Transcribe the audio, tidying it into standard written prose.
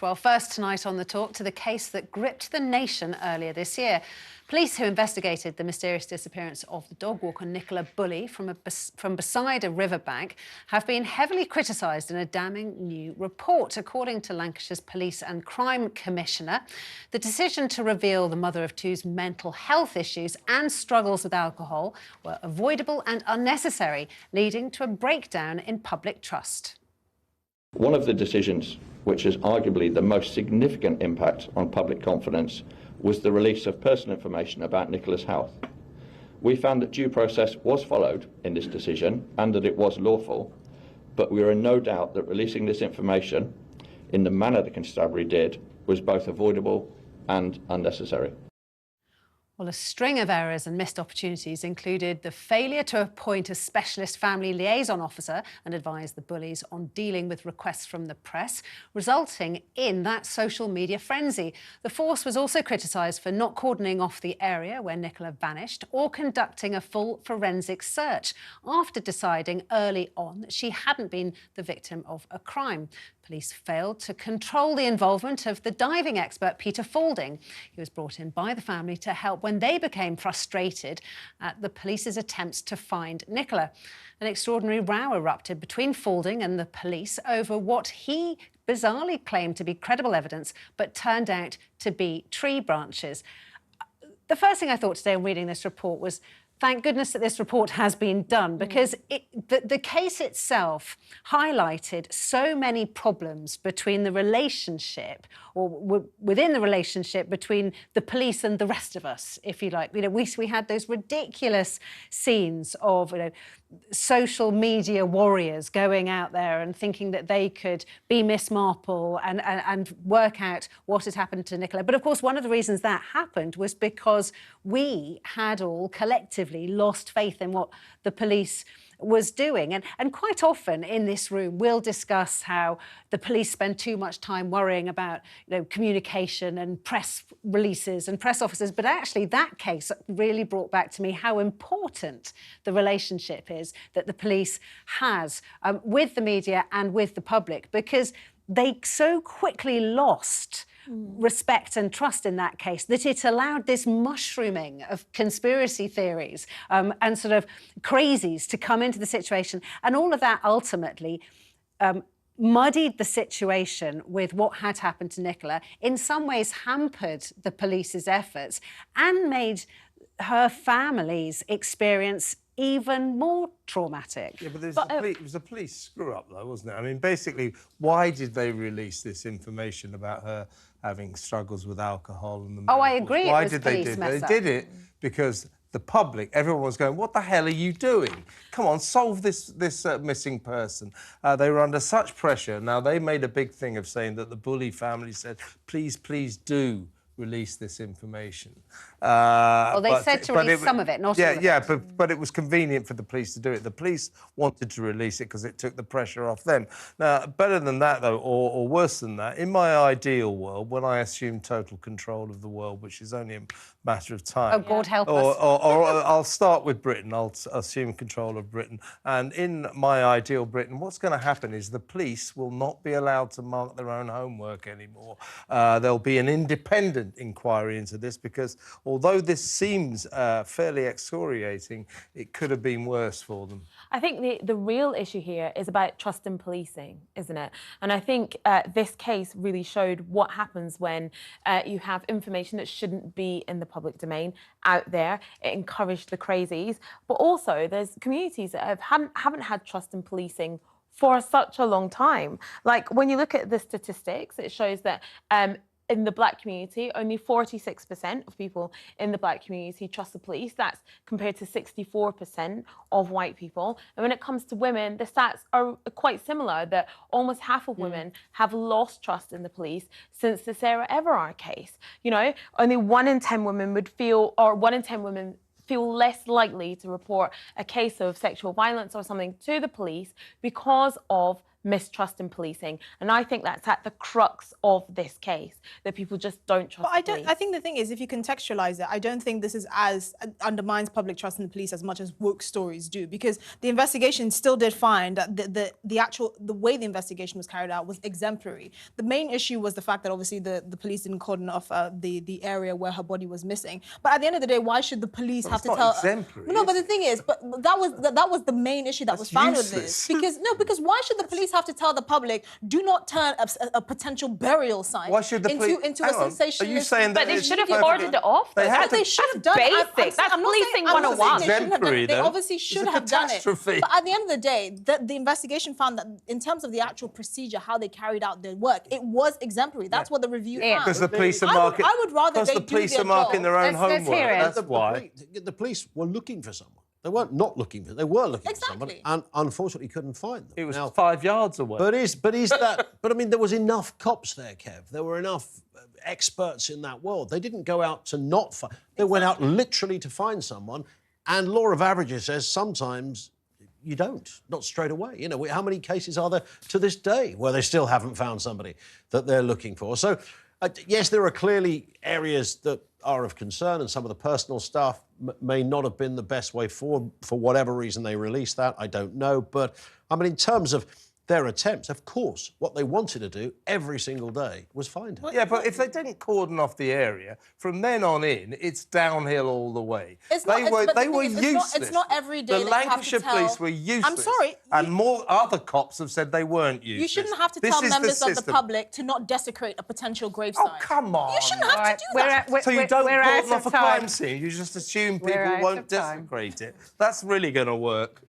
Well, first tonight on The Talk to the case that gripped the nation earlier this year. Police who investigated the mysterious disappearance of the dog walker Nicola Bulley from beside a riverbank have been heavily criticised in a damning new report. According to Lancashire's Police and Crime Commissioner, the decision to reveal the mother of two's mental health issues and struggles with alcohol were avoidable and unnecessary, leading to a breakdown in public trust. One of the decisions which has arguably the most significant impact on public confidence was the release of personal information about Nicola's health. We found that due process was followed in this decision and that it was lawful, but we are in no doubt that releasing this information in the manner the constabulary did was both avoidable and unnecessary. Well, a string of errors and missed opportunities included the failure to appoint a specialist family liaison officer and advise the Bulleys on dealing with requests from the press, resulting in that social media frenzy. The force was also criticised for not cordoning off the area where Nicola vanished or conducting a full forensic search after deciding early on that she hadn't been the victim of a crime. Police failed to control the involvement of the diving expert Peter Faulding. He was brought in by the family to help when they became frustrated at the police's attempts to find Nicola. An extraordinary row erupted between Faulding and the police over what he bizarrely claimed to be credible evidence, but turned out to be tree branches. The first thing I thought today in reading this report was, thank goodness that this report has been done, because the case itself highlighted so many problems between the relationship, or within the relationship between the police and the rest of us, if you like. You know, we had those ridiculous scenes of, you know, social media warriors going out there and thinking that they could be Miss Marple and work out what had happened to Nicola. But of course, one of the reasons that happened was because we had all collectively lost faith in what the police was doing. And quite often in this room, we'll discuss how the police spend too much time worrying about, you know, communication and press releases and press officers. But actually, that case really brought back to me how important the relationship is that the police has with the media and with the public, because they so quickly lost respect and trust in that case that it allowed this mushrooming of conspiracy theories and sort of crazies to come into the situation. And all of that ultimately muddied the situation with what had happened to Nicola, in some ways hampered the police's efforts and made her family's experience even more traumatic. Yeah, but it was a police screw-up, though, wasn't it? I mean, basically, why did they release this information about her having struggles with alcohol and the Oh, I agree. Why did they do that? They did it because the public, everyone was going, what the hell are you doing? Come on, solve this missing person. They were under such pressure. Now, they made a big thing of saying that the Bulley family said, please, please do release this information. Well, they said to release some of it, not all of it. Yeah, but it was convenient for the police to do it. The police wanted to release it because it took the pressure off them. Now, better than that, though, or worse than that, in my ideal world, when I assume total control of the world, which is only a matter of time... Oh, God help us. Or I'll start with Britain. I'll assume control of Britain. And in my ideal Britain, what's going to happen is the police will not be allowed to mark their own homework anymore. There'll be an independent inquiry into this, because although this seems fairly excoriating, it could have been worse for them. I think the real issue here is about trust in policing, isn't it? And I think this case really showed what happens when you have information that shouldn't be in the public domain out there. It encouraged the crazies, but also there's communities that haven't had trust in policing for such a long time. Like, when you look at the statistics, it shows that in the black community, only 46% of people in the black community trust the police. That's compared to 64% of white people. And when it comes to women, the stats are quite similar, that almost half of women have lost trust in the police since the Sarah Everard case. You know, only 1 in 10 women would feel, or 1 in 10 women feel less likely to report a case of sexual violence or something to the police because of mistrust in policing. And I think that's at the crux of this case, that people just don't trust the police. I think the thing is, if you contextualise it, I don't think this is as undermines public trust in the police as much as woke stories do, because the investigation still did find that the way the investigation was carried out was exemplary. The main issue was the fact that obviously the police didn't cordon off the area where her body was missing. But at the end of the day, why should the police have to tell? Exemplary, no, but the thing is, but that was the main issue that was found with this. Because why should the police have to tell the public, do not turn a potential burial site into a sensationalist? Are you saying that But they should have cordoned it off. They should have done it. Basic. That's policing 101. They obviously should have done it. But at the end of the day, the investigation found that in terms of the actual procedure, how they carried out their work, it was exemplary. That's what the review found. Because the police are marking. I would rather they do their job. Because the police are marking their own homework. That's why. The police were looking for someone. They weren't not looking for. They were looking for somebody, and unfortunately couldn't find them. It was 5 yards away. But is that? But I mean, there was enough cops there, Kev. There were enough experts in that world. They didn't go out to not find. They went out literally to find someone. And law of averages says sometimes you don't, not straight away. You know, how many cases are there to this day where they still haven't found somebody that they're looking for? So, yes, there are clearly areas that are of concern, and some of the personal stuff may not have been the best way forward for whatever reason they released that. I don't know. But, I mean, in terms of their attempts, of course, what they wanted to do every single day was find her. Yeah, but if they didn't cordon off the area, from then on in, it's downhill all the way. They were useless. It's not every day. The Lancashire Police were useless. I'm sorry. And more other cops have said they weren't useless. You shouldn't have to tell members of the public to not desecrate a potential gravesite. Oh, come on. You shouldn't have to do that. So you don't cordon off a crime scene, you just assume people won't desecrate it. That's really going to work.